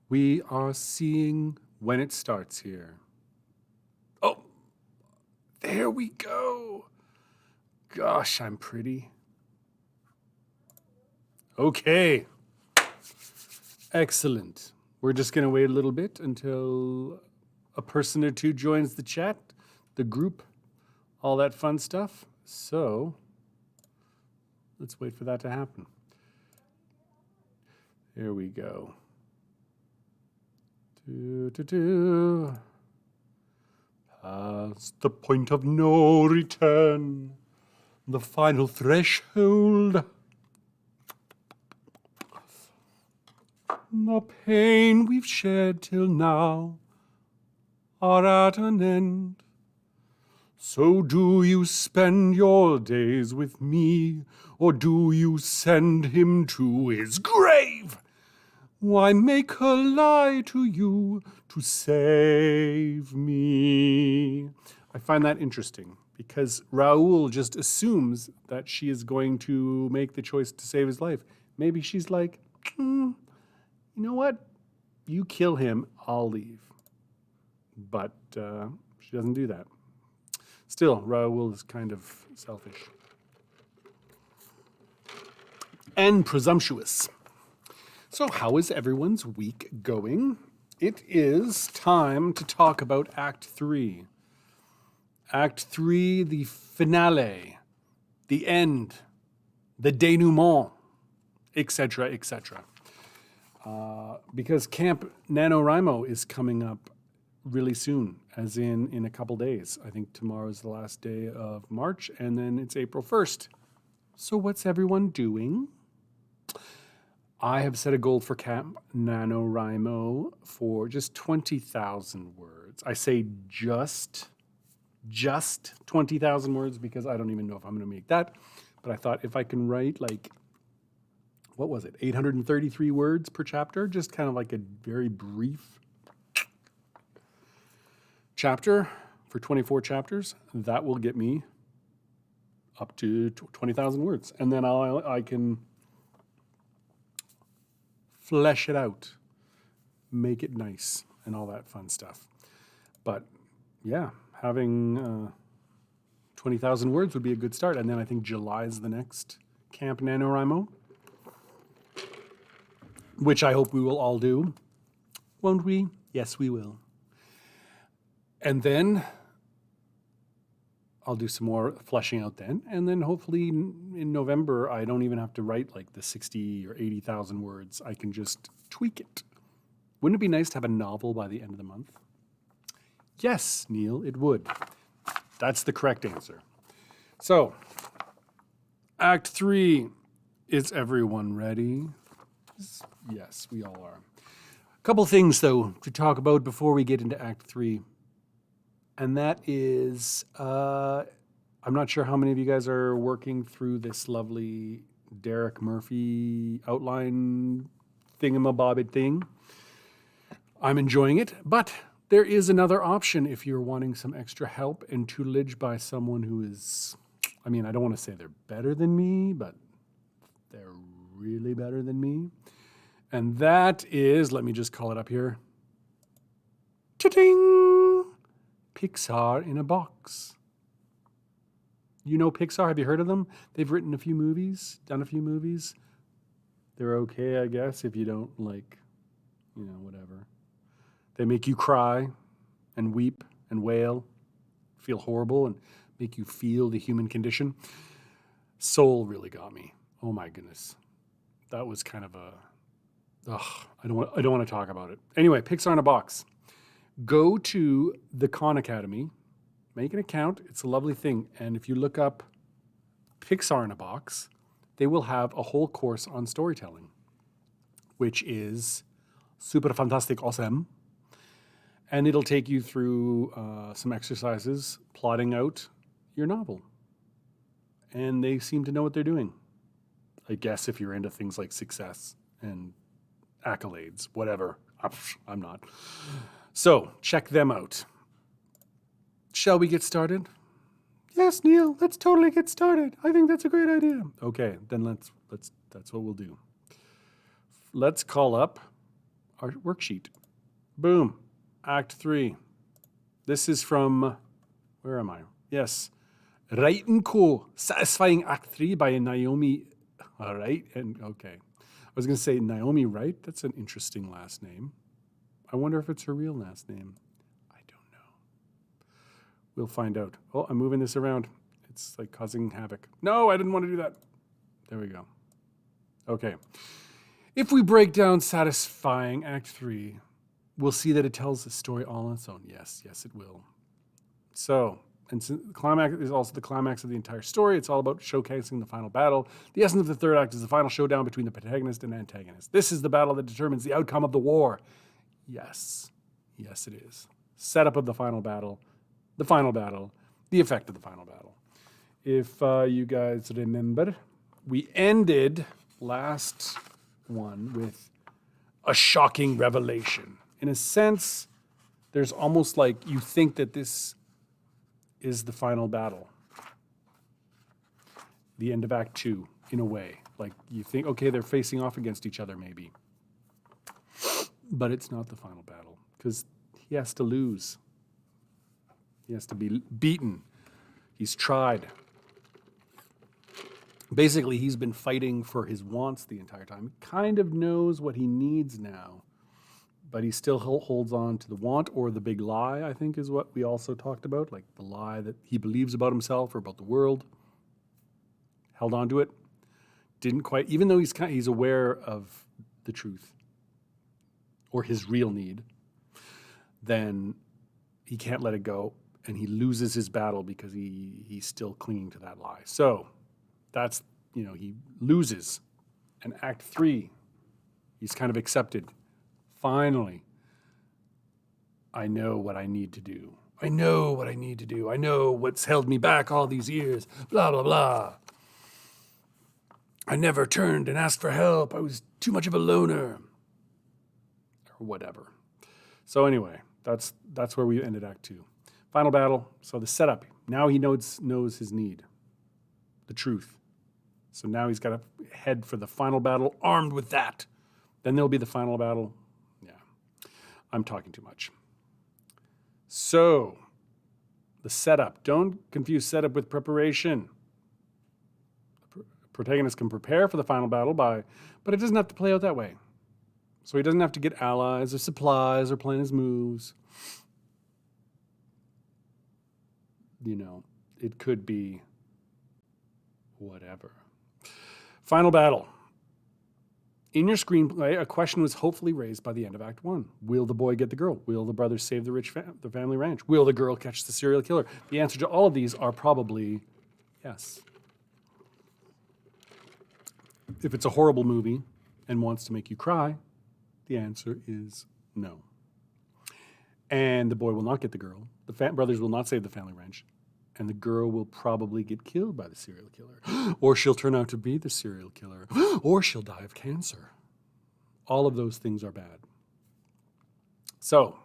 We are seeing when it starts here. Oh, there we go. Gosh, I'm pretty. Okay. Excellent. We're just going to wait a little bit until a person or two joins the chat, the group, all that fun stuff. So let's wait for that to happen. There we go. Past the point of no return, the final threshold. The pain we've shared till now are at an end. So do you spend your days with me, or do you send him to his grave? Why make her lie to you to save me? I find that interesting because Raoul just assumes that she is going to make the choice to save his life. Maybe she's like, you know what? You kill him, I'll leave. But she doesn't do that. Still, Raoul is kind of selfish and presumptuous. So how is everyone's week going? It is time to talk about Act 3. Act 3, the finale, the end, the denouement, etc., etc. Because Camp NaNoWriMo is coming up really soon, as in a couple days. I think tomorrow's the last day of March, and then it's April 1st. So what's everyone doing? I have set a goal for Camp NaNoWriMo for just 20,000 words. I say just 20,000 words because I don't even know if I'm going to make that. But I thought if I can write like, what was it, 833 words per chapter, just kind of like a very brief chapter for 24 chapters, that will get me up to 20,000 words. And then I can flesh it out, make it nice, and all that fun stuff. But yeah, having 20,000 words would be a good start. And then I think July is the next Camp NaNoWriMo, which I hope we will all do. Won't we? Yes, we will. And then I'll do some more fleshing out then. And then hopefully in November, I don't even have to write like the 60 or 80,000 words. I can just tweak it. Wouldn't it be nice to have a novel by the end of the month? Yes, Neil, it would. That's the correct answer. So, Act 3, is everyone ready? Yes, we all are. A couple things, though, to talk about before we get into Act 3. And that is, I'm not sure how many of you guys are working through this lovely Derek Murphy outline thingamabobbit thing. I'm enjoying it, but there is another option if you're wanting some extra help and tutelage by someone who is, I mean, I don't want to say they're better than me, but they're really better than me. And that is, let me just call it up here. Ta-ding! Pixar in a box. You know Pixar? Have you heard of them? They've written a few movies, done a few movies. They're okay, I guess, if you don't like, whatever. They make you cry and weep and wail, feel horrible, and make you feel the human condition. Soul really got me. Oh my goodness. That was kind of I don't want to talk about it. Anyway, Pixar in a box. Go to the Khan Academy, make an account. It's a lovely thing. And if you look up Pixar in a box, they will have a whole course on storytelling, which is super fantastic awesome. And it'll take you through some exercises plotting out your novel. And they seem to know what they're doing. I guess if you're into things like success and accolades, whatever. I'm not. So check them out. Shall we get started? Yes, Neil, let's totally get started. I think that's a great idea. Okay, then let's that's what we'll do. Let's call up our worksheet. Boom. Act 3. This is from, where am I? Yes. Write and Co. Satisfying Act 3 by Naomi. All right. And okay. I was going to say Naomi Wright. That's an interesting last name. I wonder if it's her real last name. I don't know. We'll find out. Oh, I'm moving this around. It's like causing havoc. No, I didn't want to do that. There we go. Okay. If we break down Satisfying Act 3, we'll see that it tells the story all on its own. Yes, it will. So, and the climax is also the climax of the entire story. It's all about showcasing the final battle. The essence of the third act is the final showdown between the protagonist and antagonist. This is the battle that determines the outcome of the war. Yes, it is. Setup of the final battle, the effect of the final battle. If you guys remember, we ended last one with a shocking revelation. In a sense, there's almost like you think that this is the final battle. The end of Act 2, in a way. Like you think, okay, they're facing off against each other maybe. But it's not the final battle because he has to lose. He has to be beaten. He's tried. Basically, he's been fighting for his wants the entire time. He kind of knows what he needs now, but he still holds on to the want or the big lie, I think is what we also talked about, like the lie that he believes about himself or about the world. Held on to it. Didn't quite, even though he's aware of the truth or his real need, then he can't let it go and he loses his battle because he's still clinging to that lie. So that's, he loses. And Act 3, he's kind of accepted. Finally, I know what I need to do. I know what's held me back all these years. Blah, blah, blah. I never turned and asked for help. I was too much of a loner. Or whatever. So anyway, that's where we ended Act 2. Final battle. So the setup. Now he knows his need. The truth. So now he's got to head for the final battle armed with that. Then there'll be the final battle. Yeah. I'm talking too much. So the setup. Don't confuse setup with preparation. The protagonist can prepare for the final battle but it doesn't have to play out that way. So he doesn't have to get allies or supplies or plan his moves. It could be whatever. Final battle. In your screenplay, a question was hopefully raised by the end of Act 1. Will the boy get the girl? Will the brothers save the family ranch? Will the girl catch the serial killer? The answer to all of these are probably yes. If it's a horrible movie and wants to make you cry, the answer is no. And the boy will not get the girl. The brothers will not save the family ranch. And the girl will probably get killed by the serial killer. Or she'll turn out to be the serial killer. Or she'll die of cancer. All of those things are bad. So,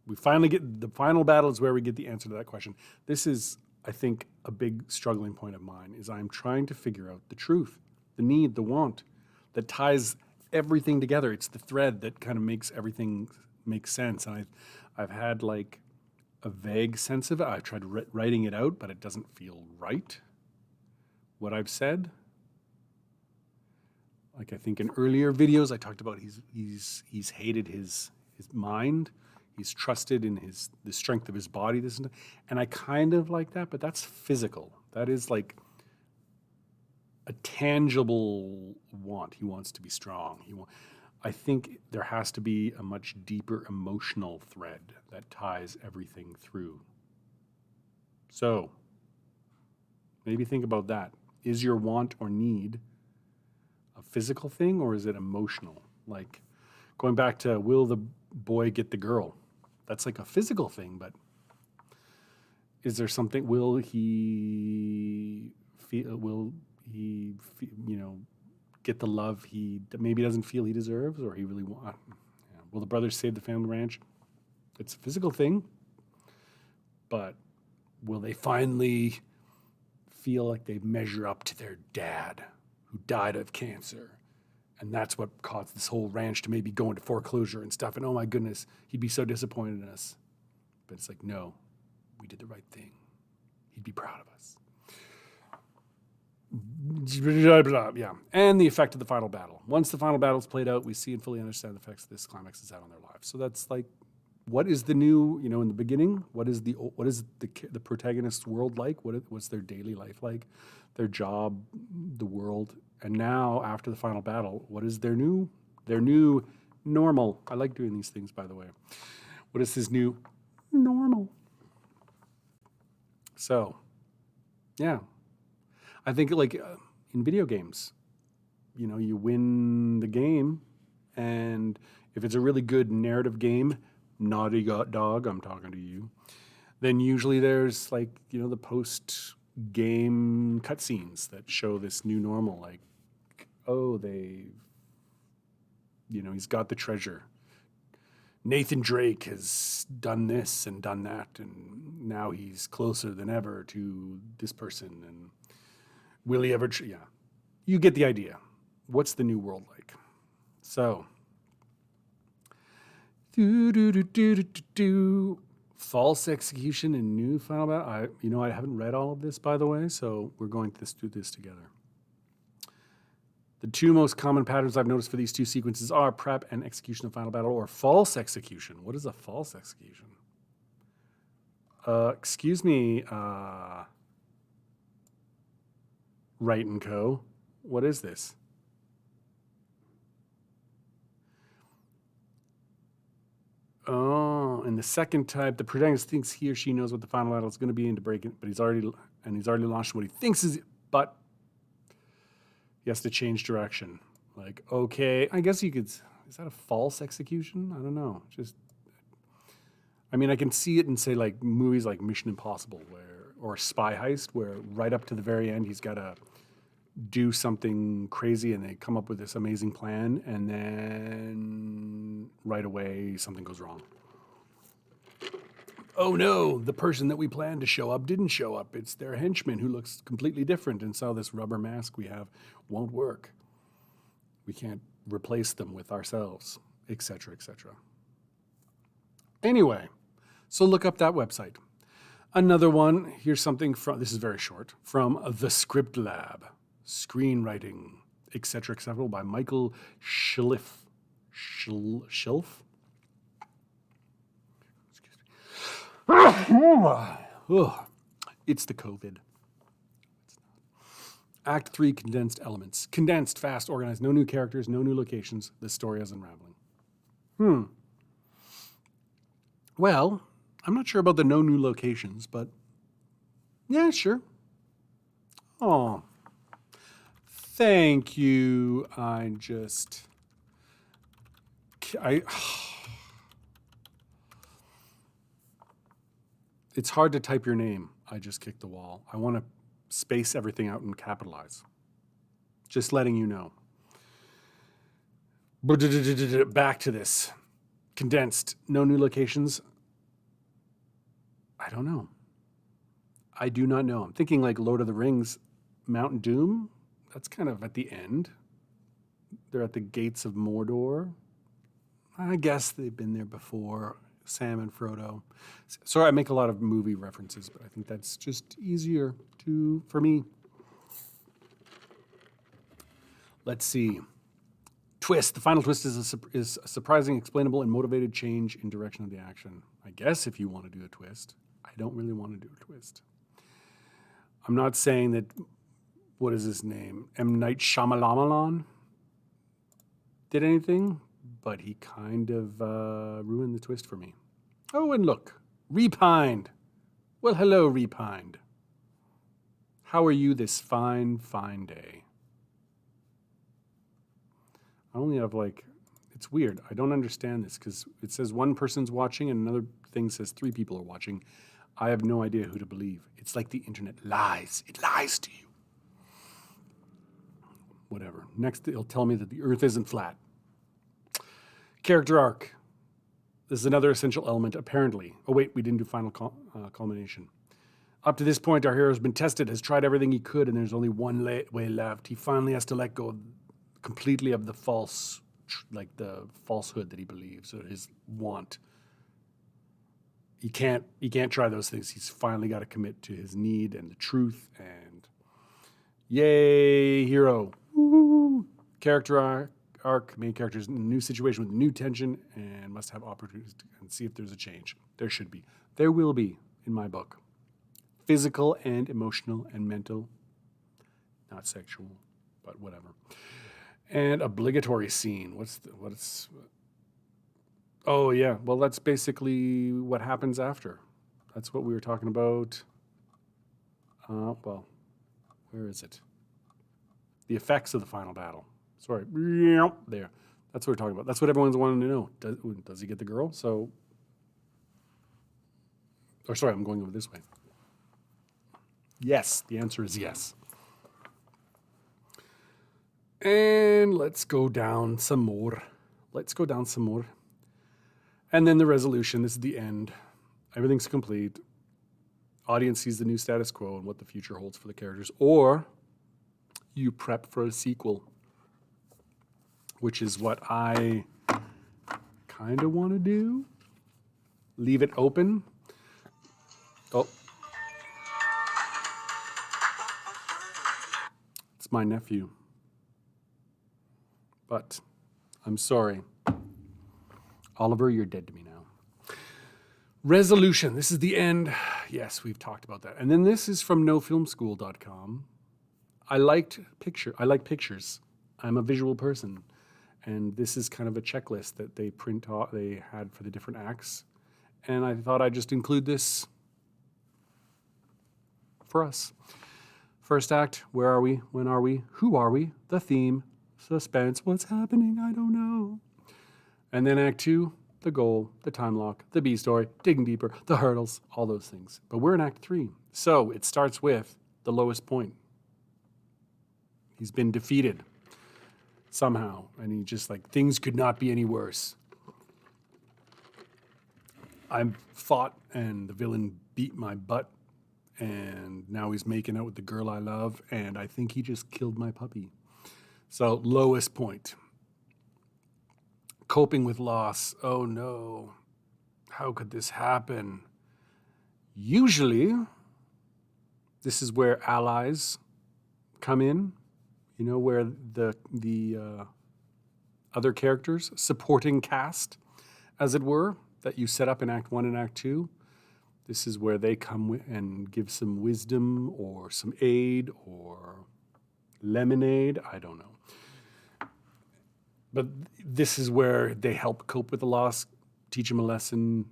we finally get, the final battle is where we get the answer to that question. This is, I think, a big struggling point of mine, is I'm trying to figure out the truth, the need, the want, that ties everything together. It's the thread that kind of makes everything make sense. And I've had like a vague sense of it. I've tried writing it out, but it doesn't feel right, what I've said. Like I think in earlier videos, I talked about he's hated his mind. He's trusted in the strength of his body. And I kind of like that, but that's physical. That is like a tangible want. He wants to be strong. I think there has to be a much deeper emotional thread that ties everything through. So, maybe think about that. Is your want or need a physical thing or is it emotional? Like, going back to will the boy get the girl? That's like a physical thing, but is there something, will he get the love he maybe doesn't feel he deserves or he really wants? Yeah. Will the brothers save the family ranch? It's a physical thing, but will they finally feel like they measure up to their dad who died of cancer And that's what caused this whole ranch to maybe go into foreclosure and stuff. And oh my goodness, he'd be so disappointed in us. But it's like, no, we did the right thing. He'd be proud of us. Yeah. And the effect of the final battle. Once the final battle is played out, we see and fully understand the effects this climax has had on their lives. So that's like, what is the new, in the beginning, what is the protagonist's world like? What's their daily life like? Their job, the world. And now, after the final battle, what is their new normal? I like doing these things, by the way. What is his new normal? So, yeah. I think like in video games, you win the game, and if it's a really good narrative game, Naughty Dog, I'm talking to you, then usually there's like, the post-game cutscenes that show this new normal, like, oh, he's got the treasure. Nathan Drake has done this and done that, and now he's closer than ever to this person, and will he ever... Yeah, you get the idea. What's the new world like? So... False execution and new final battle. I haven't read all of this, by the way, so we're going to do this together. The two most common patterns I've noticed for these two sequences are prep and execution of final battle, or false execution. What is a false execution? Excuse me, Wright & Co. What is this? Oh, in the second type, the protagonist thinks he or she knows what the final battle is going to be, and to break it, but he's already launched what he thinks is, but he has to change direction. Like, okay, I guess you could. Is that a false execution? I don't know. I can see it in, say, like movies like Mission Impossible, or Spy Heist, where right up to the very end he's got to do something crazy, and they come up with this amazing plan, and then right away something goes wrong. Oh no, the person that we planned to show up didn't show up. It's their henchman who looks completely different, and so this rubber mask we have won't work. We can't replace them with ourselves, etc., etc. Anyway, so look up that website. Another one, here's something from, this is very short, from The Script Lab. Screenwriting, etc., etc., by Michael Schilf. Schilf? Excuse me. It's the COVID. Act 3, condensed elements. Condensed, fast, organized, no new characters, no new locations. The story is unraveling. Well, I'm not sure about the no new locations, but yeah, sure. Oh, thank you. It's hard to type your name. I just kicked the wall. I want to space everything out and capitalize. Just letting you know. Back to this. Condensed, no new locations. I don't know. I do not know. I'm thinking like Lord of the Rings, Mount Doom. That's kind of at the end. They're at the gates of Mordor. I guess they've been there before. Sam and Frodo. Sorry, I make a lot of movie references, but I think that's just easier for me. Let's see. Twist. The final twist is a surprising, explainable, and motivated change in direction of the action. I guess if you want to do a twist. I don't really want to do a twist. I'm not saying that, what is his name? M. Night Shyamalan did anything, but he kind of ruined the twist for me. Oh, and look, Repined. Well, hello, Repined. How are you this fine, fine day? I only have it's weird. I don't understand this because it says one person's watching and another thing says 3 people are watching. I have no idea who to believe. It's like the internet lies. It lies to you. Whatever. Next, it'll tell me that the earth isn't flat. Character arc. This is another essential element, apparently. Oh, wait, we didn't do final culmination. Up to this point, our hero has been tested, has tried everything he could, and there's only one way left. He finally has to let go of completely of the the falsehood that he believes, or his want. He can't try those things. He's finally got to commit to his need and the truth, and yay, hero. Woo! Character arc, main character's in a new situation with new tension and must have opportunities and see if there's a change. There should be. There will be in my book. Physical and emotional and mental. Not sexual, but whatever. And obligatory scene. Oh yeah, well that's basically what happens after. That's what we were talking about. Well, where is it? The effects of the final battle. Sorry, there. That's what we're talking about. That's what everyone's wanting to know. Does he get the girl? I'm going over this way. Yes, the answer is yes. And let's go down some more. And then the resolution. This is the end. Everything's complete. Audience sees the new status quo and what the future holds for the characters. Or you prep for a sequel, which is what I kind of want to do. Leave it open. Oh. It's my nephew. But I'm sorry. Oliver, you're dead to me now. Resolution. This is the end. Yes, we've talked about that. And then this is from nofilmschool.com. I like pictures. I'm a visual person. And this is kind of a checklist that they had for the different acts. And I thought I'd just include this for us. First act, where are we? When are we? Who are we? The theme, suspense, what's happening? I don't know. And then act 2, the goal, the time lock, the B story, digging deeper, the hurdles, all those things. But we're in act 3. So it starts with the lowest point. He's been defeated somehow. And he just things could not be any worse. I fought and the villain beat my butt. And now he's making out with the girl I love. And I think he just killed my puppy. So lowest point. Coping with loss. Oh no. How could this happen? Usually, this is where allies come in. Where the other characters, supporting cast, as it were, that you set up in Act 1 and Act 2. This is where they come and give some wisdom or some aid or lemonade. I don't know. But this is where they help cope with the loss, teach them a lesson,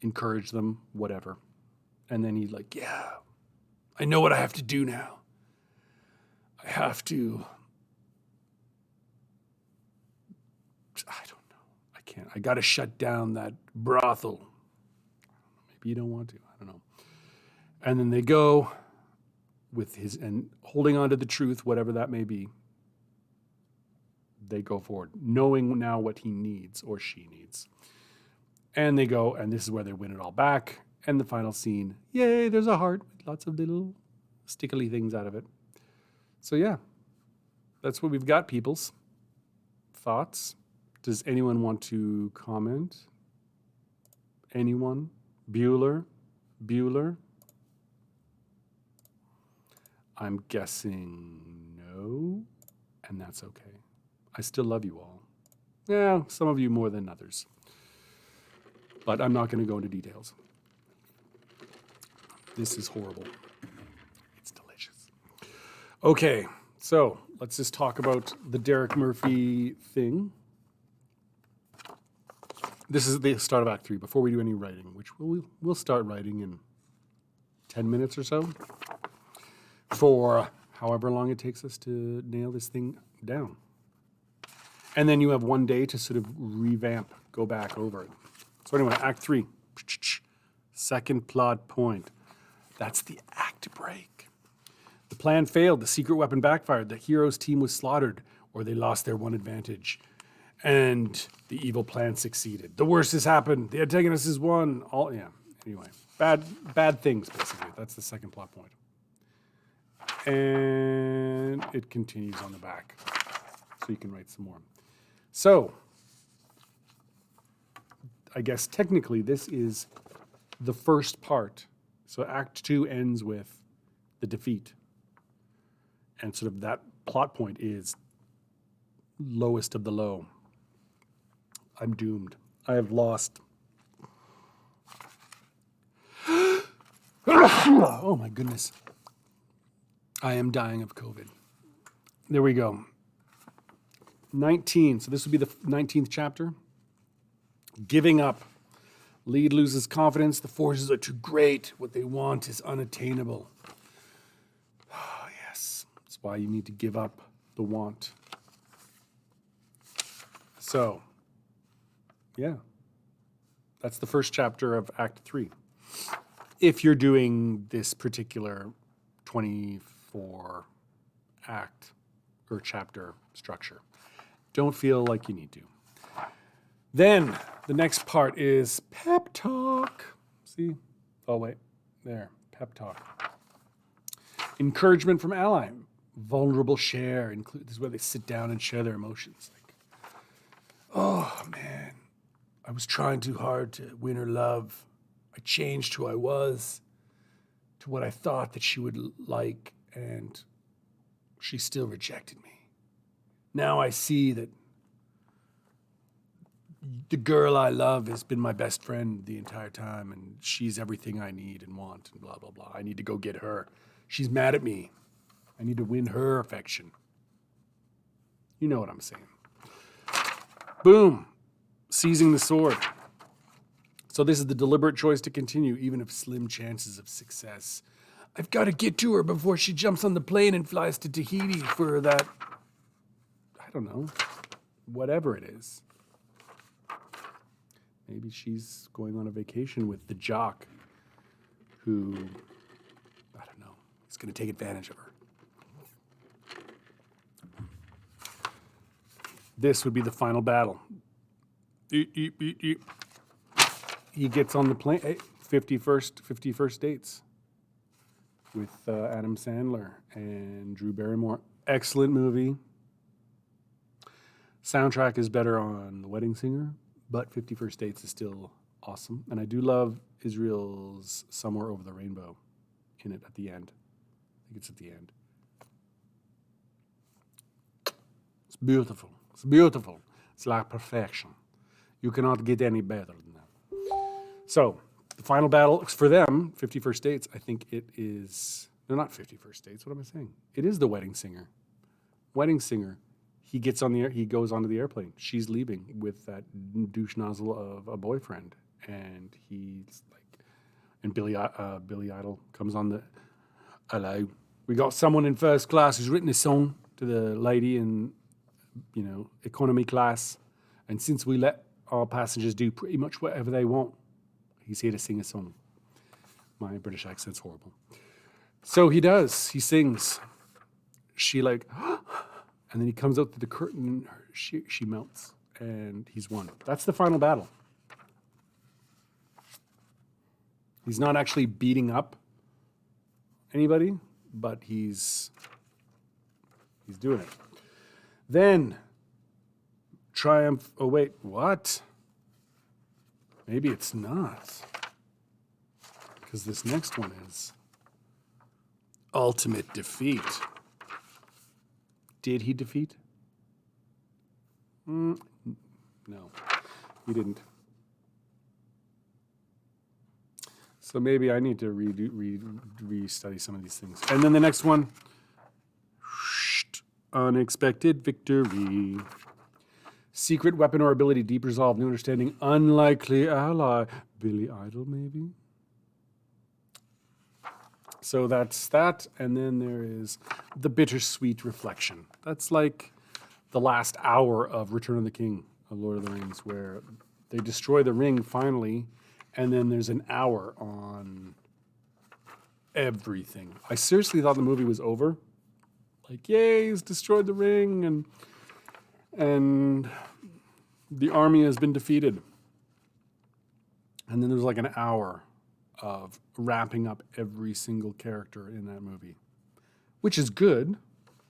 encourage them, whatever. And then he's like, yeah, I know what I have to do now. I have to, I don't know. I can't. I got to shut down that brothel. Maybe you don't want to. I don't know. And then they go with and holding on to the truth, whatever that may be. They go forward, knowing now what he needs or she needs. And they go, and this is where they win it all back. And the final scene, yay, there's a heart with lots of little stickly things out of it. So yeah, that's what we've got, peoples. Thoughts? Does anyone want to comment? Anyone? Bueller? I'm guessing no, and that's okay. I still love you all. Yeah, some of you more than others. But I'm not going to go into details. This is horrible. It's delicious. Okay, so let's just talk about the Derek Murphy thing. This is the start of Act 3, before we do any writing, which we'll start writing in 10 minutes or so, for however long it takes us to nail this thing down. And then you have one day to sort of revamp, go back over it. So anyway, Act 3, second plot point. That's the act break. The plan failed, the secret weapon backfired, the hero's team was slaughtered, or they lost their one advantage. And the evil plan succeeded. The worst has happened. The antagonist has won. Anyway, bad things, basically. That's the second plot point. And it continues on the back. so you can write some more. So, I guess technically this is the first part. So Act 2 ends with the defeat. And sort of that plot point is lowest of the low. I'm doomed. I have lost. Oh my goodness. I am dying of COVID. There we go. 19. So this would be the 19th chapter. Giving up. Lead loses confidence. The forces are too great. What they want is unattainable. Oh, yes. That's why you need to give up the want. So, yeah. That's the first chapter of Act 3. If you're doing this particular 24 act or chapter structure. Don't feel like you need to. Then the next part is Pep Talk. See? Oh, wait. There. Pep Talk. Encouragement from ally. Vulnerable share. This is where they sit down and share their emotions. Like, oh, man. I was trying too hard to win her love. I changed who I was to what I thought that she would like, and she still rejected me. Now I see that the girl I love has been my best friend the entire time, and she's everything I need and want, and blah, blah, blah. I need to go get her. She's mad at me. I need to win her affection. You know what I'm saying. Boom. Seizing the sword. So this is the deliberate choice to continue, even if slim chances of success. I've got to get to her before she jumps on the plane and flies to Tahiti for that, I don't know, whatever it is. Maybe she's going on a vacation with the jock who, I don't know, is going to take advantage of her. This would be the final battle. He gets on the plane, 51st Dates with Adam Sandler and Drew Barrymore. Excellent movie. Soundtrack is better on The Wedding Singer, but 51st Dates is still awesome. And I do love Israel's Somewhere Over the Rainbow in it at the end. I think it's at the end. It's beautiful. It's beautiful. It's like perfection. You cannot get any better than that. So, the final battle for them, 51st Dates, I think it is... No, not 51st Dates. What am I saying? It is The Wedding Singer. Wedding Singer. He gets on the air. He goes onto the airplane. She's leaving with that douche nozzle of a boyfriend, and he's like, and Billy Idol comes on the. Hello, we got someone in first class who's written a song to the lady in, economy class, and since we let our passengers do pretty much whatever they want, he's here to sing a song. My British accent's horrible. So he does. He sings. She like. And then he comes out to the curtain, and she melts, and he's won. That's the final battle. He's not actually beating up anybody, but he's doing it. Then, triumph. Oh, wait, what? Maybe it's not. Because this next one is ultimate defeat. Did he defeat? No, he didn't. So maybe I need to restudy some of these things. And then the next one, unexpected victory. Secret weapon or ability, deep resolve, new understanding, unlikely ally. Billy Idol, maybe? So that's that, and then there is the bittersweet reflection. That's like the last hour of Return of the King of Lord of the Rings, where they destroy the ring finally, and then there's an hour on everything. I seriously thought the movie was over. Like, yay, he's destroyed the ring, and the army has been defeated. And then there's like an hour of wrapping up every single character in that movie, which is good,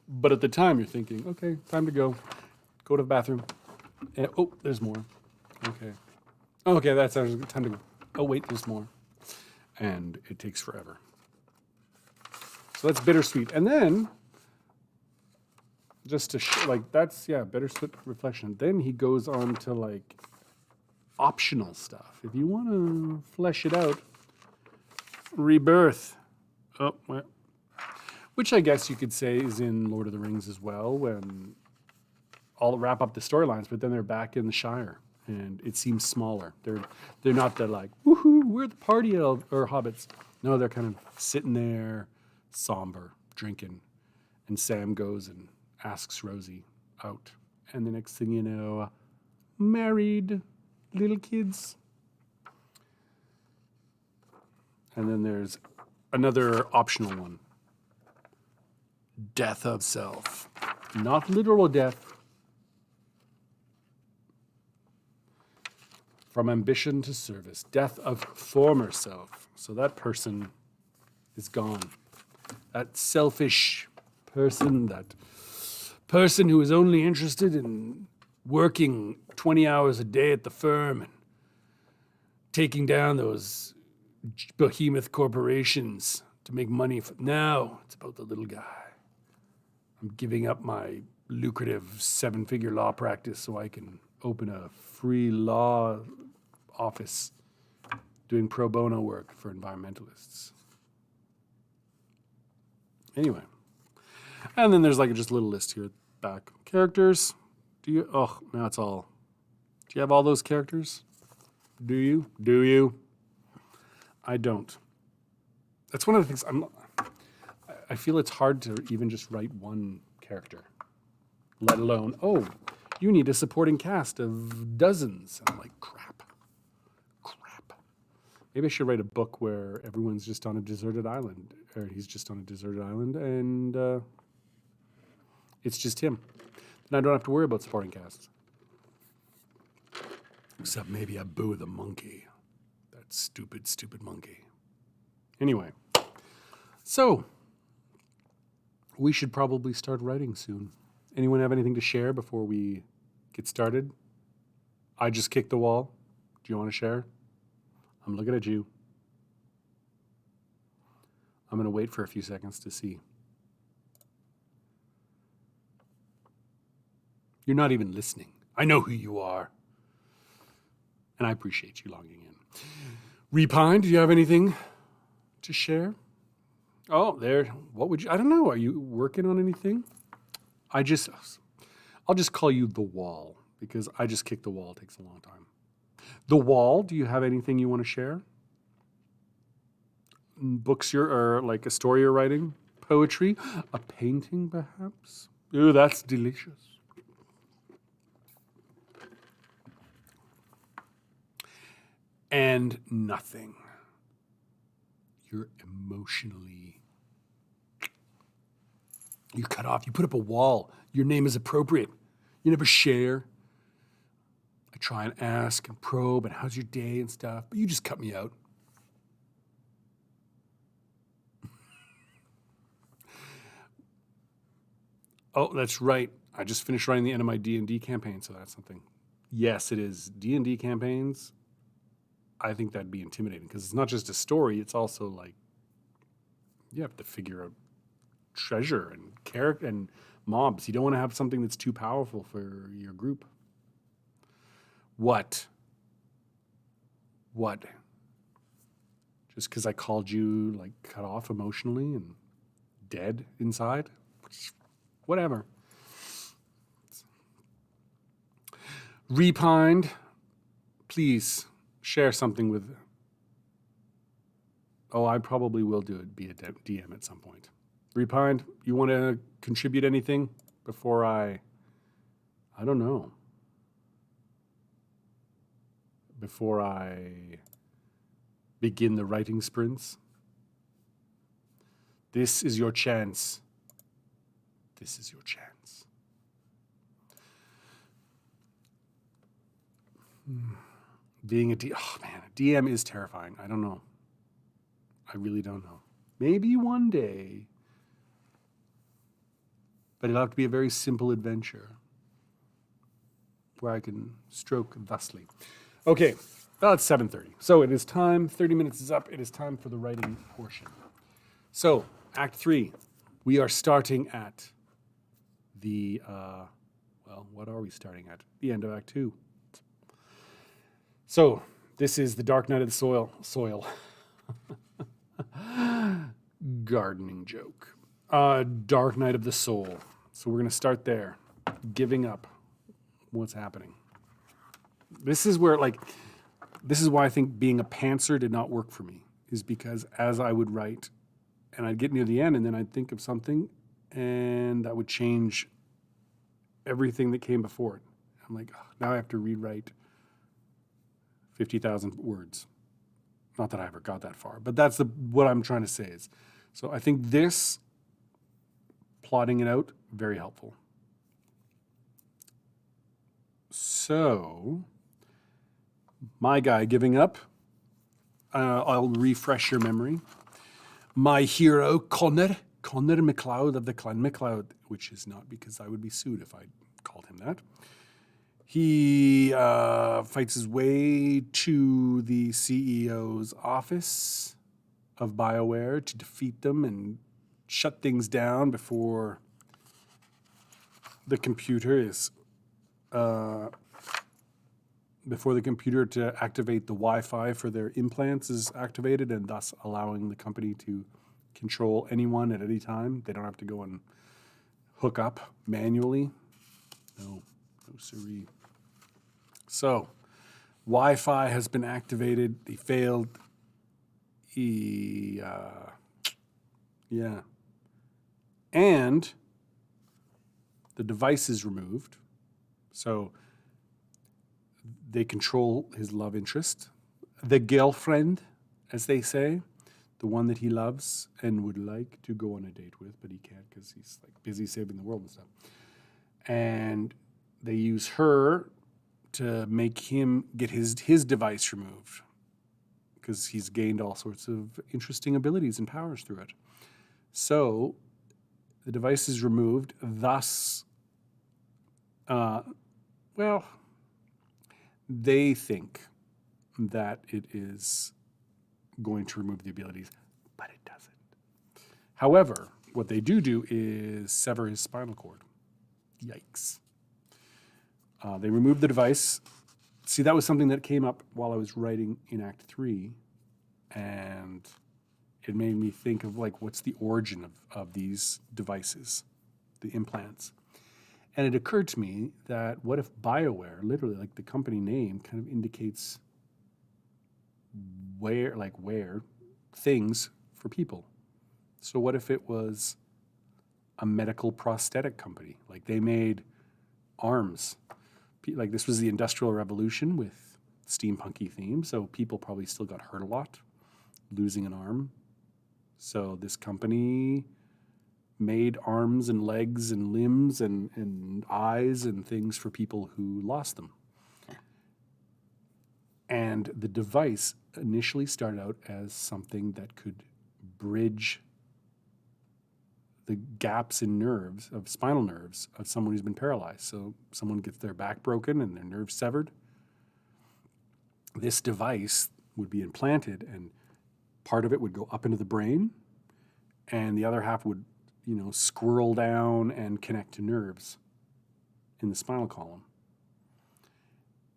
but at the time you're thinking, okay, time to go. Go to the bathroom. And, oh, there's more. Okay. Okay, that's time to go. Oh, wait, there's more. And it takes forever. So that's bittersweet. And then, just to that's, bittersweet reflection. Then he goes on to like optional stuff. If you want to flesh it out, rebirth. Oh, well. Which I guess you could say is in Lord of the Rings as well, when I'll wrap up the storylines, but then they're back in the Shire, and it seems smaller. They're not the like, woohoo, we're the party elves or hobbits. No, they're kind of sitting there, somber, drinking, and Sam goes and asks Rosie out, and the next thing you know, married, little kids. And then there's another optional one. Death of self. Not literal death. From ambition to service. Death of former self. So that person is gone. That selfish person, that person who is only interested in working 20 hours a day at the firm and taking down those behemoth corporations to make money. Now it's about the little guy. I'm giving up my lucrative 7-figure law practice so I can open a free law office doing pro bono work for environmentalists. Anyway. And then there's like just a little list here back. Characters. Oh, now it's all. Do you have all those characters? Do you? I don't. That's one of the things I feel it's hard to even just write one character, let alone, you need a supporting cast of dozens. And I'm like, crap. Maybe I should write a book where everyone's just on a deserted island, or he's just on a deserted island, and it's just him. Then I don't have to worry about supporting casts. Except maybe Abu the monkey. That stupid monkey. Anyway, so we should probably start writing soon. Anyone have anything to share before we get started? I just kicked the wall. Do you want to share? I'm looking at you. I'm going to wait for a few seconds to see. You're not even listening. I know who you are. And I appreciate you logging in. Repine, do you have anything to share? Oh, there. What would you? I don't know. Are you working on anything? I'll just call you the wall because I just kicked the wall. It takes a long time. The wall. Do you have anything you want to share? Books or like a story you're writing? Poetry? A painting, perhaps? Ooh, that's delicious. And nothing. You're cut off. You put up a wall. Your name is appropriate. You never share. I try and ask and probe and how's your day and stuff, but you just cut me out. Oh, that's right. I just finished writing the end of my D&D campaign, so that's something. Yes, it is. D&D campaigns, I think that'd be intimidating because it's not just a story, it's also like you have to figure out treasure and character and mobs. You don't want to have something that's too powerful for your group. What? Just because I called you like cut off emotionally and dead inside? Whatever. Repined, please share something with. Oh, I probably will be a DM at some point. Repined, you want to contribute anything before I don't know. Before I begin the writing sprints? This is your chance. This is your chance. Being a DM is terrifying. I don't know. I really don't know. Maybe one day. But it'll have to be a very simple adventure. where I can stroke thusly. Okay, well, it's 7:30. So it is time, 30 minutes is up. It is time for the writing portion. So, Act 3, we are starting at the, what are we starting at? The end of Act 2. So, this is the Dark Night of the Soil. Gardening joke. Dark Night of the Soul. So we're going to start there. Giving up. What's happening? This is where, this is why I think being a pantser did not work for me, is because as I would write, and I'd get near the end, and then I'd think of something, and that would change everything that came before it. I'm like, oh, now I have to rewrite 50,000 words. Not that I ever got that far, but that's what I'm trying to say is. So I think this, plotting it out, very helpful. So, my guy giving up, I'll refresh your memory. My hero, Connor MacLeod of the Clan MacLeod, which is not because I would be sued if I called him that. He fights his way to the CEO's office of BioWare to defeat them and shut things down before the computer is before the computer to activate the Wi-Fi for their implants is activated, and thus allowing the company to control anyone at any time. They don't have to go and hook up manually. No siree. So, Wi-Fi has been activated. They failed. And the device is removed. So, they control his love interest. The girlfriend, as they say, the one that he loves and would like to go on a date with, but he can't because he's busy saving the world and stuff. And they use her to make him get his device removed because he's gained all sorts of interesting abilities and powers through it. So the device is removed, thus, they think that it is going to remove the abilities, but it doesn't. However, what they do is sever his spinal cord. Yikes. They removed the device. See, that was something that came up while I was writing in Act 3, and it made me think of what's the origin of these devices, the implants. And it occurred to me that what if BioWare, literally the company name, kind of indicates where things for people. So what if it was a medical prosthetic company? They made arms. This was the Industrial Revolution with steampunky theme, so people probably still got hurt a lot, losing an arm. So this company made arms and legs and limbs and eyes and things for people who lost them. And the device initially started out as something that could bridge the gaps in nerves, of spinal nerves, of someone who's been paralyzed. So someone gets their back broken and their nerves severed. This device would be implanted, and part of it would go up into the brain, and the other half would squirrel down and connect to nerves in the spinal column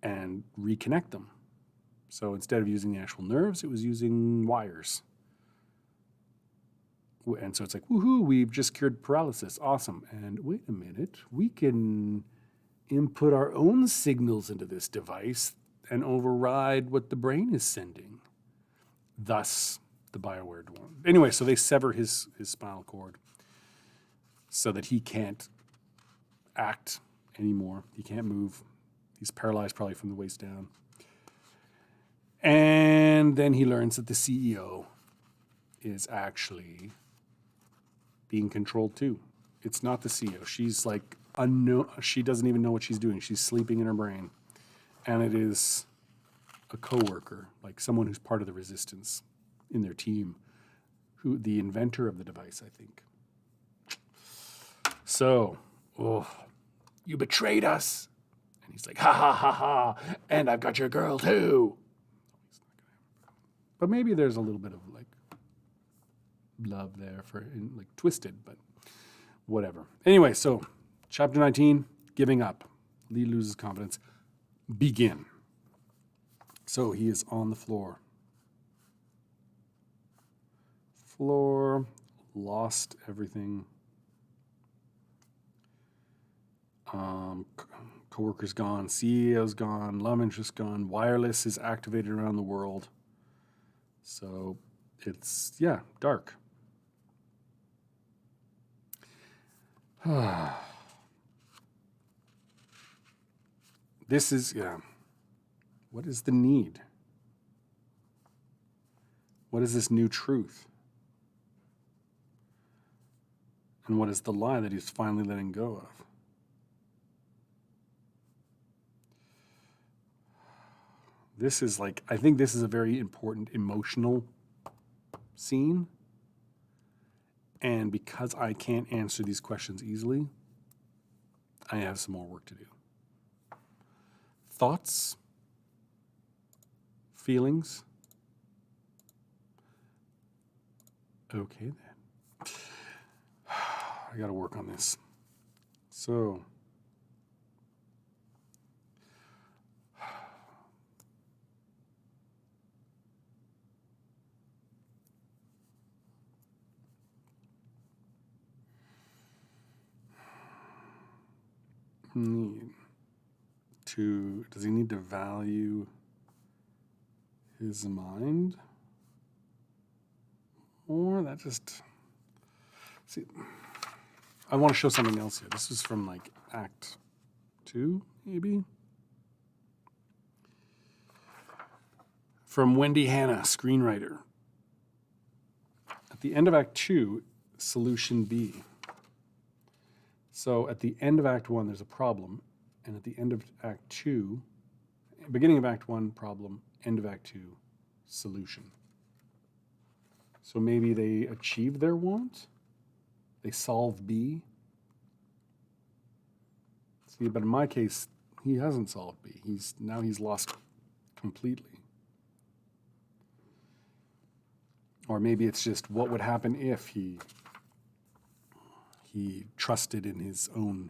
and reconnect them. So instead of using the actual nerves, it was using wires. And so it's woohoo, we've just cured paralysis. Awesome. And wait a minute, we can input our own signals into this device and override what the brain is sending. Thus, the BioWare one. Anyway, so they sever his spinal cord so that he can't act anymore. He can't move. He's paralyzed probably from the waist down. And then he learns that the CEO is actually being controlled too. It's not the CEO. She's unknown. She doesn't even know what she's doing. She's sleeping in her brain. And it is a coworker, someone who's part of the resistance in their team, the inventor of the device, I think. So, you betrayed us. And he's like, ha ha ha ha, and I've got your girl too. But maybe there's a little bit of like love there for like twisted, but whatever. Anyway, so chapter 19, giving up. Lee loses confidence. Begin. So he is on the floor. Lost everything. Co-worker's gone, CEO's gone, love interest gone, wireless is activated around the world. So it's, yeah, dark. This is, yeah. What is the need? What is this new truth? And what is the lie that he's finally letting go of? This is like, I think this is a very important emotional scene. And because I can't answer these questions easily, I have some more work to do. Thoughts? Feelings? Okay then. I gotta work on this. So, does he need to value his mind? Or that just, see, I want to show something else here. This is from like Act 2, maybe? From Wendy Hanna, screenwriter. At the end of Act 2, Solution B. So at the end of Act 1, there's a problem. And at the end of Act 2, beginning of Act 1, problem, end of Act 2, solution. So maybe they achieve their want? They solve B? See, but in my case, he hasn't solved B. Now he's lost completely. Or maybe it's just what would happen if he trusted in his own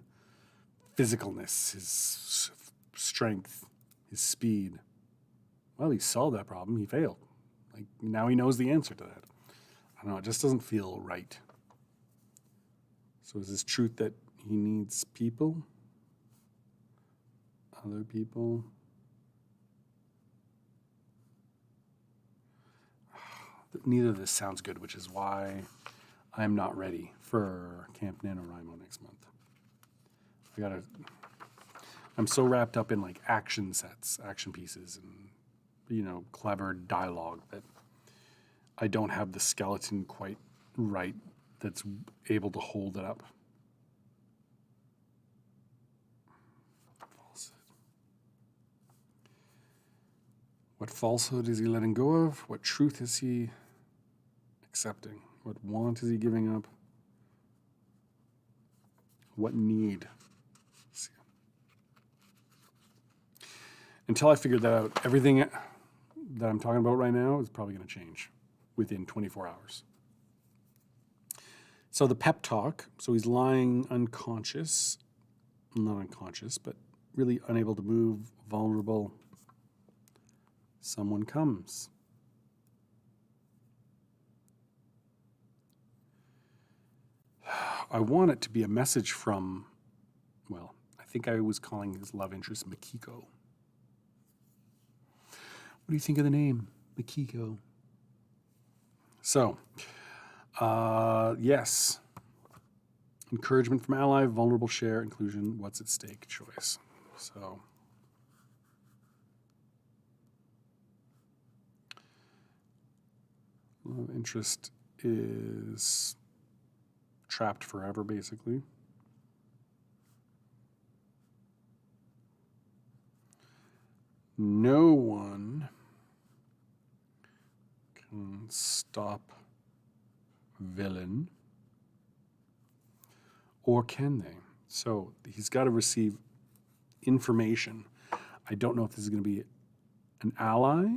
physicalness, his strength, his speed. Well, he solved that problem. He failed. Like, now he knows the answer to that. I don't know. It just doesn't feel right. So is this truth that he needs people? Other people? Neither of this sounds good, which is why I'm not ready for Camp NaNoWriMo next month. I'm so wrapped up in like action sets, action pieces, and clever dialogue that I don't have the skeleton quite right that's able to hold it up. Falsehood. What falsehood is he letting go of? What truth is he accepting? What want is he giving up? What need? Until I figure that out, everything that I'm talking about right now is probably going to change within 24 hours. So the pep talk, so he's lying unconscious, not unconscious, but really unable to move, vulnerable. Someone comes. I want it to be a message from, well, I think I was calling his love interest Makiko. What do you think of the name, Makiko? So, yes. Encouragement from ally, vulnerable share, inclusion, what's at stake choice. So, love interest is trapped forever, basically. No one can stop villain, or can they? So he's got to receive information. I don't know if this is going to be an ally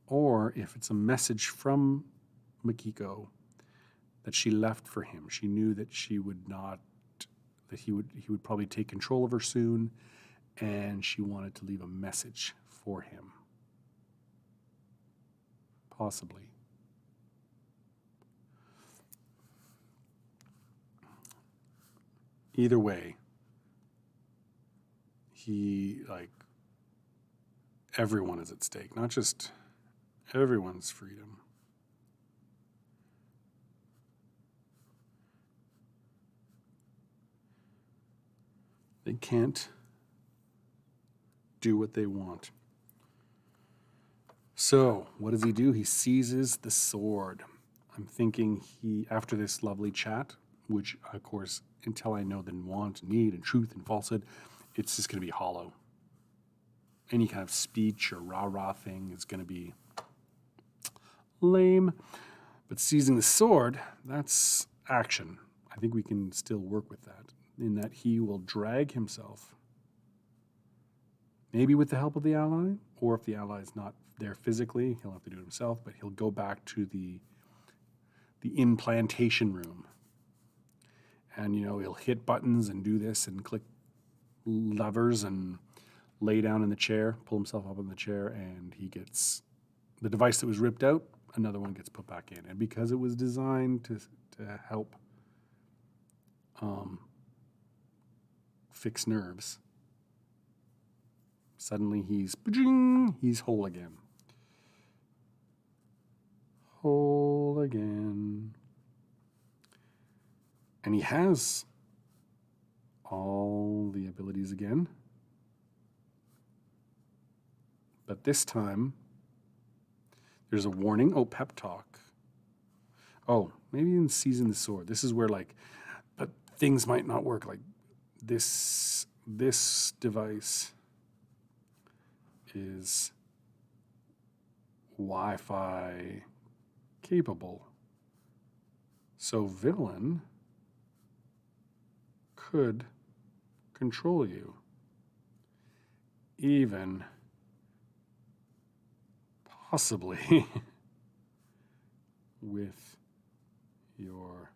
or if it's a message from Makiko that she left for him. She knew that he would probably take control of her soon, and she wanted to leave a message for him. Possibly. Either way, everyone is at stake, not just everyone's freedom. They can't do what they want. So, what does he do? He seizes the sword. I'm thinking after this lovely chat, which, of course, until I know the want, need, and truth and falsehood, it's just going to be hollow. Any kind of speech or rah-rah thing is going to be lame. But seizing the sword, that's action. I think we can still work with that, in that he will drag himself, maybe with the help of the ally, or if the ally is not there physically, he'll have to do it himself, but he'll go back to the implantation room. And, he'll hit buttons and do this and click levers and lay down in the chair, pull himself up in the chair, and he gets the device that was ripped out, another one gets put back in. And because it was designed to help fix nerves, suddenly he's whole again. Whole again. And he has all the abilities again. But this time, there's a warning. Oh, Pep Talk. Oh, maybe in Seizing the Sword. This is where, but things might not work. Like, this device is Wi-Fi capable. So villain could control you, even possibly with your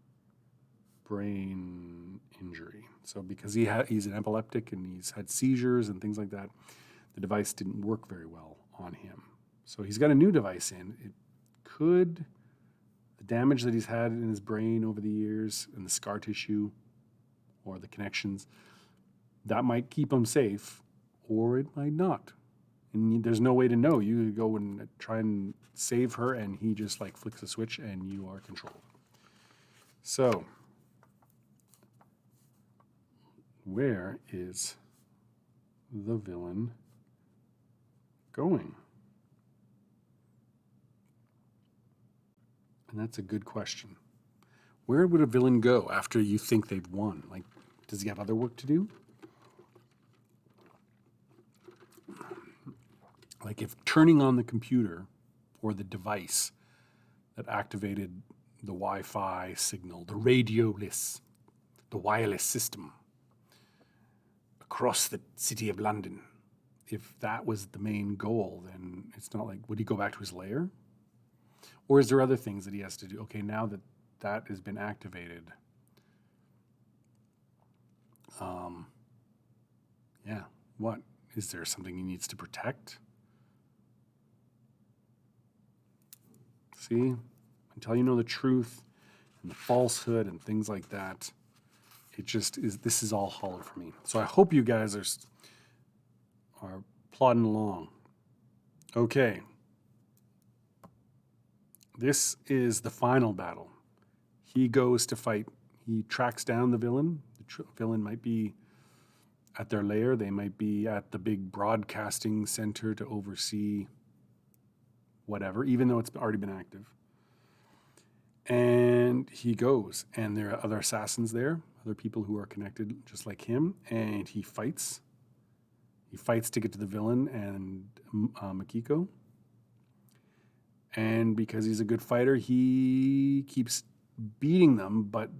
brain injury. So because he's an epileptic and he's had seizures and things like that, the device didn't work very well on him. So he's got a new device in. The damage that he's had in his brain over the years and the scar tissue or the connections, that might keep him safe, or it might not. And there's no way to know. You go and try and save her, and he just flicks a switch, and you are controlled. So, where is the villain going? And that's a good question. Where would a villain go after you think they've won? Does he have other work to do? If turning on the computer or the device that activated the Wi-Fi signal, the the wireless system across the city of London, if that was the main goal, then it's not would he go back to his lair? Or is there other things that he has to do? Okay, now that has been activated, what? Is there something he needs to protect? See, until you know the truth and the falsehood and things like that, it just is. This is all hollow for me. So I hope you guys are plodding along. Okay. This is the final battle. He goes to fight. He tracks down the villain. The villain might be at their lair. They might be at the big broadcasting center to oversee whatever, even though it's already been active. And he goes, and there are other assassins there, other people who are connected just like him, and he fights. He fights to get to the villain and Makiko. And because he's a good fighter, he keeps beating them, but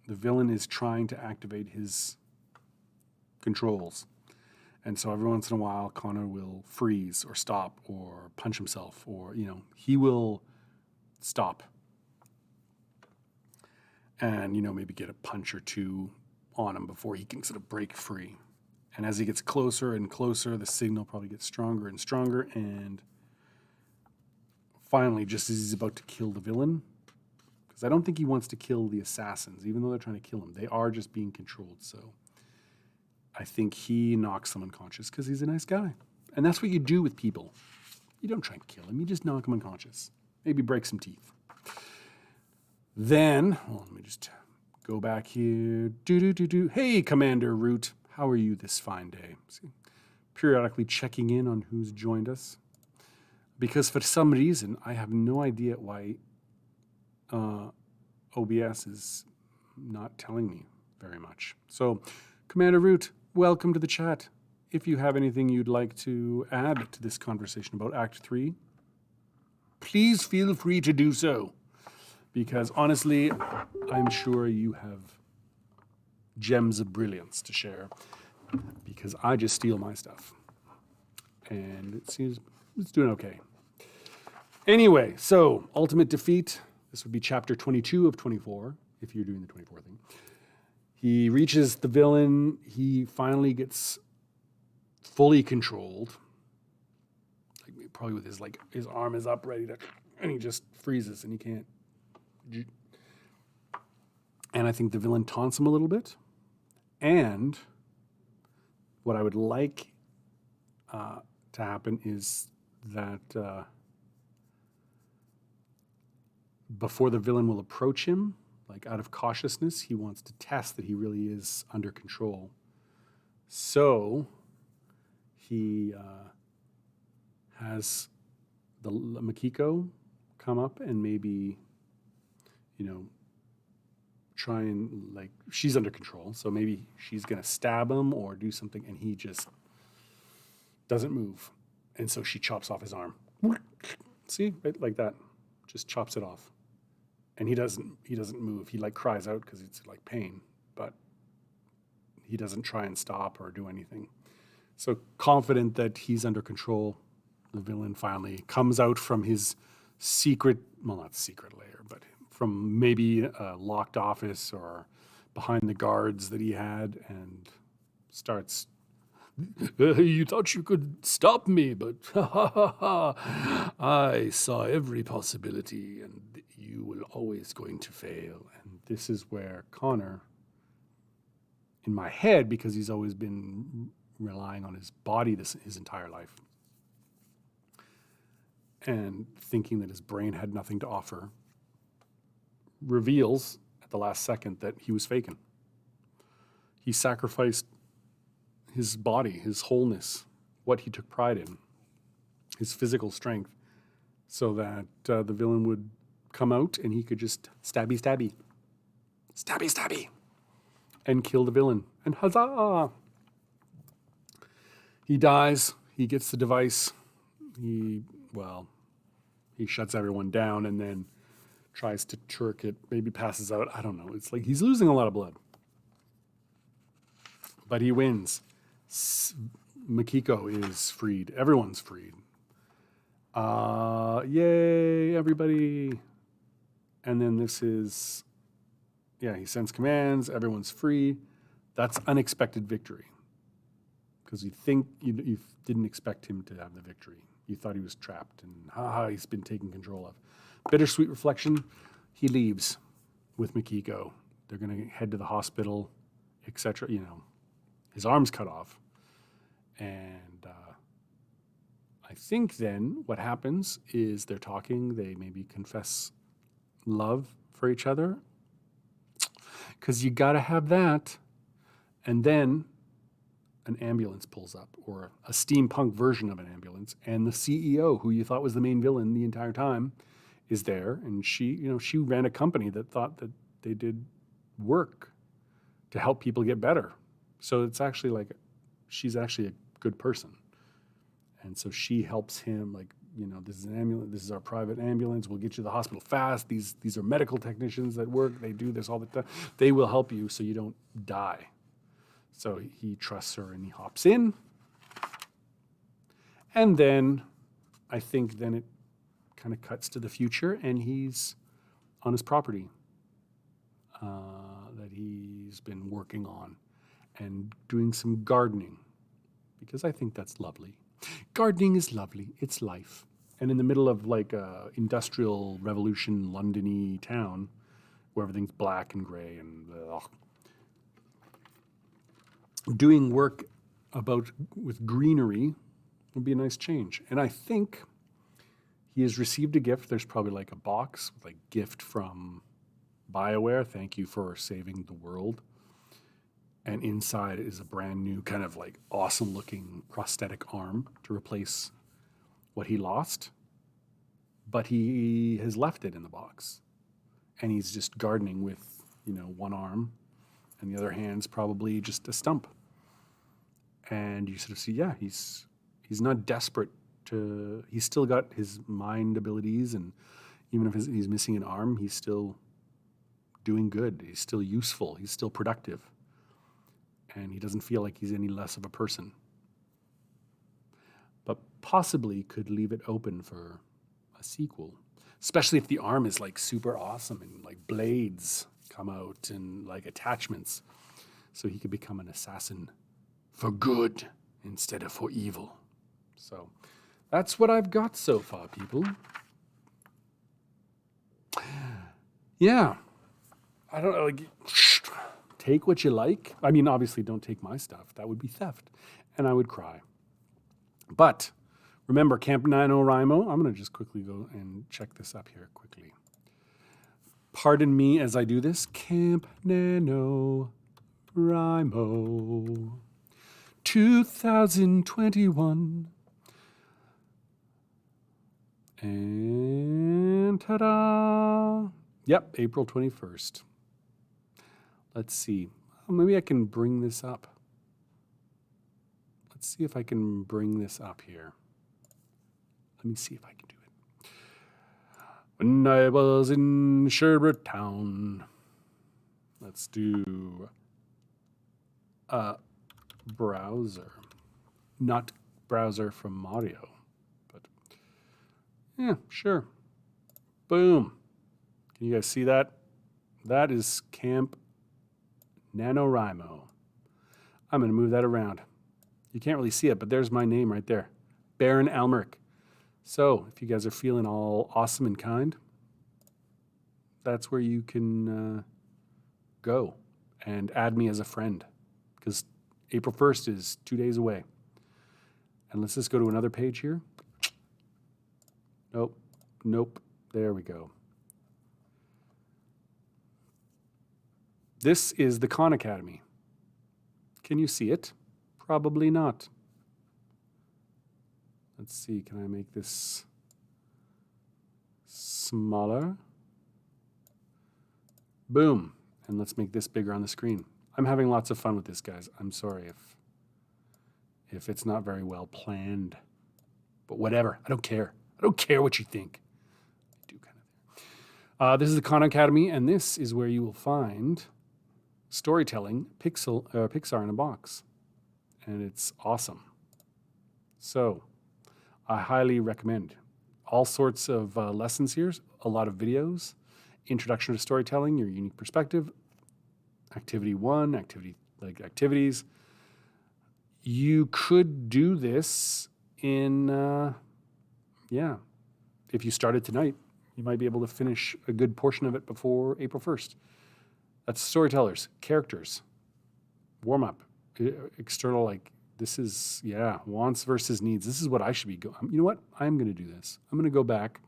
the villain is trying to activate his controls. And so every once in a while, Connor will freeze or stop or punch himself, or, he will stop and, maybe get a punch or two on him before he can sort of break free. And as he gets closer and closer, the signal probably gets stronger and stronger. And finally, just as he's about to kill the villain, because I don't think he wants to kill the assassins, even though they're trying to kill him. They are just being controlled. So I think he knocks them unconscious because he's a nice guy. And that's what you do with people. You don't try and kill him. You just knock him unconscious. Maybe break some teeth. Then, let me just go back here. Hey, Commander Root. How are you this fine day? See, periodically checking in on who's joined us. Because for some reason, I have no idea why OBS is not telling me very much. So, Commander Root, welcome to the chat. If you have anything you'd like to add to this conversation about Act 3, please feel free to do so. Because honestly, I'm sure you have gems of brilliance to share. Because I just steal my stuff. And it seems it's doing okay. Anyway, so Ultimate Defeat. This would be chapter 22 of 24, if you're doing the 24 thing. He reaches the villain. He finally gets fully controlled. Probably with his arm is up ready to, and he just freezes and he can't. And I think the villain taunts him a little bit. And what I would like to happen is that before the villain will approach him, like out of cautiousness, he wants to test that he really is under control. So he has the Makiko come up and maybe, try and she's under control. So maybe she's going to stab him or do something, and he just doesn't move. And so she chops off his arm. See, right, like that, just chops it off. And he doesn't move. He cries out because it's pain, but he doesn't try and stop or do anything. So confident that he's under control, the villain finally comes out from his not secret lair, but from maybe a locked office or behind the guards that he had, and starts, you thought you could stop me, but I saw every possibility, and you were always going to fail. And this is where Connor, in my head, because he's always been relying on his body his entire life, and thinking that his brain had nothing to offer, reveals at the last second that he was faking. He sacrificed his body, his wholeness, what he took pride in, his physical strength, so that the villain would come out and he could just stabby, and kill the villain. And huzzah! He dies. He gets the device. He shuts everyone down and then tries to Turk it, maybe passes out. I don't know. It's he's losing a lot of blood. But he wins. Makiko is freed. Everyone's freed. Yay, everybody. And then this is, he sends commands. Everyone's free. That's unexpected victory. Because you think you didn't expect him to have the victory. You thought he was trapped and he's been taken control of. Bittersweet reflection, he leaves with Makiko. They're going to head to the hospital, etc. His arm's cut off. And I think then what happens is they're talking. They maybe confess love for each other. Because you got to have that. And then an ambulance pulls up, or a steampunk version of an ambulance, and the CEO, who you thought was the main villain the entire time, is there, and she ran a company that thought that they did work to help people get better. So it's actually she's actually a good person, and so she helps him. This is an ambulance. This is our private ambulance. We'll get you to the hospital fast. These are medical technicians that work. They do this all the time. They will help you so you don't die. So he trusts her and he hops in. And then I think then it kind of cuts to the future and he's on his property that he's been working on and doing some gardening because I think that's lovely. Gardening is lovely. It's life. And in the middle of like a industrial revolution London-y town where everything's black and gray and doing work with greenery would be a nice change. And I think he has received a gift. There's probably like a box with like gift from BioWare. Thank you for saving the world. And inside is a brand new kind of like awesome looking prosthetic arm to replace what he lost. But he has left it in the box. And he's just gardening with, one arm and the other hand's probably just a stump. And you sort of see, he's not desperate to, he's still got his mind abilities, and even if he's missing an arm, he's still doing good. He's still useful. He's still productive. And he doesn't feel like he's any less of a person. But possibly could leave it open for a sequel, especially if the arm is like super awesome and like blades come out and like attachments. So he could become an assassin for good instead of for evil. So that's what I've got so far, people. Yeah. I don't know, like, take what you like. I mean, obviously don't take my stuff. That would be theft. And I would cry. But remember, Camp NaNoWriMo. I'm going to just quickly go and check this up here quickly. Pardon me as I do this. Camp NaNoWriMo 2021. And ta-da! Yep, April 21st. Let's see. Maybe I can bring this up. Let's see if I can bring this up here. Let me see if I can do it. When I was in Sherbert Town. Let's do browser. Not browser from Mario, but yeah, sure. Boom. Can you guys see that? That is Camp NaNoWriMo. I'm going to move that around. You can't really see it, but there's my name right there. Baron Almeric. So if you guys are feeling all awesome and kind, that's where you can go and add me as a friend, because April 1st is 2 days away. And let's just go to another page here. Nope. There we go. This is the Khan Academy. Can you see it? Probably not. Let's see, can I make this smaller? Boom. And let's make this bigger on the screen. I'm having lots of fun with this, guys. I'm sorry if it's not very well planned. But whatever. I don't care. I don't care what you think. I do kind of. This is the Khan Academy, and this is where you will find storytelling Pixar in a box. And it's awesome. So I highly recommend all sorts of lessons here, a lot of videos, introduction to storytelling, your unique perspective, activity 1, activities. You could do this in, if you started tonight, you might be able to finish a good portion of it before April 1st. That's storytellers, characters, warm-up, external, this is, wants versus needs. This is what I should be going. You know what? I'm going to do this. I'm going to go back,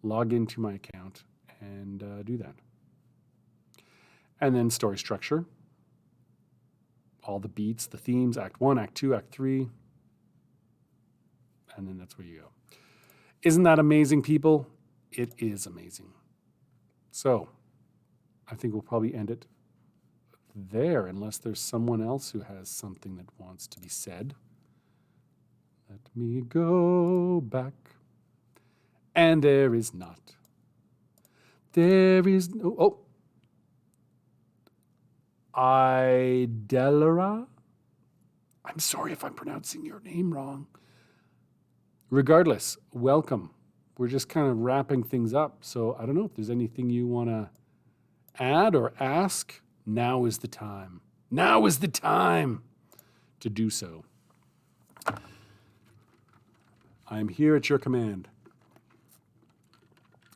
log into my account, and do that. And then story structure. All the beats, the themes, Act 1, Act 2, Act 3. And then that's where you go. Isn't that amazing, people? It is amazing. So I think we'll probably end it there, unless there's someone else who has something that wants to be said. Let me go back. And there is not. There is no. Oh. Idelra? I'm sorry if I'm pronouncing your name wrong. Regardless, welcome. We're just kind of wrapping things up. So I don't know if there's anything you want to add or ask. Now is the time. Now is the time to do so. I am here at your command.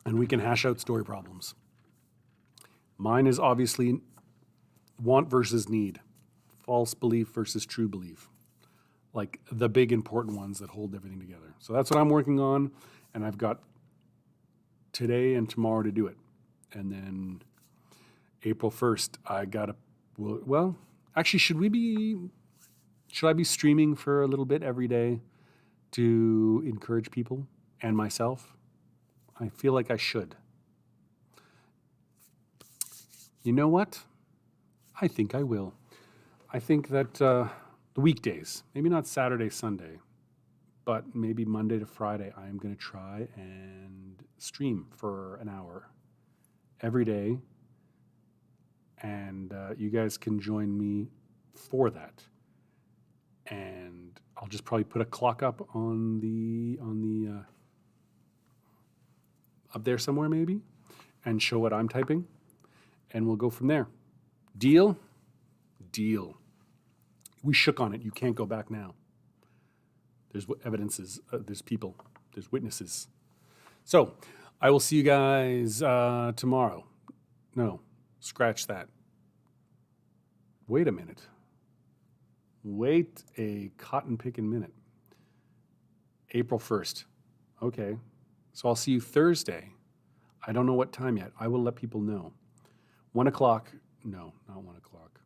And we can hash out story problems. Mine is obviously want versus need. False belief versus true belief. Like the big important ones that hold everything together. So that's what I'm working on. And I've got today and tomorrow to do it. And then April 1st, I got to, actually, should I be streaming for a little bit every day to encourage people and myself? I feel like I should. You know what? I think I will. I think that the weekdays, maybe not Saturday, Sunday, but maybe Monday to Friday, I am going to try and stream for an hour every day. And you guys can join me for that. And I'll just probably put a clock up on the up there somewhere maybe, and show what I'm typing, and we'll go from there. Deal? Deal. We shook on it. You can't go back now. There's evidences. There's people. There's witnesses. So I will see you guys tomorrow. No, scratch that. Wait a minute. Wait a cotton picking minute. April 1st. Okay. So I'll see you Thursday. I don't know what time yet. I will let people know. 1 o'clock. No, not 1 o'clock.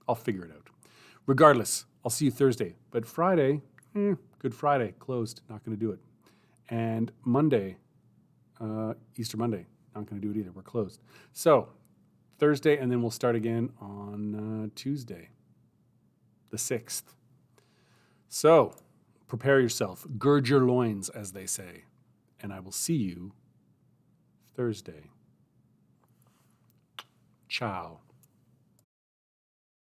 I'll figure it out. Regardless, I'll see you Thursday. But Friday, Good Friday, closed. Not going to do it. And Monday, Easter Monday, not going to do it either. We're closed. So Thursday, and then we'll start again on Tuesday, the 6th. So prepare yourself. Gird your loins, as they say. And I will see you Thursday. Ciao.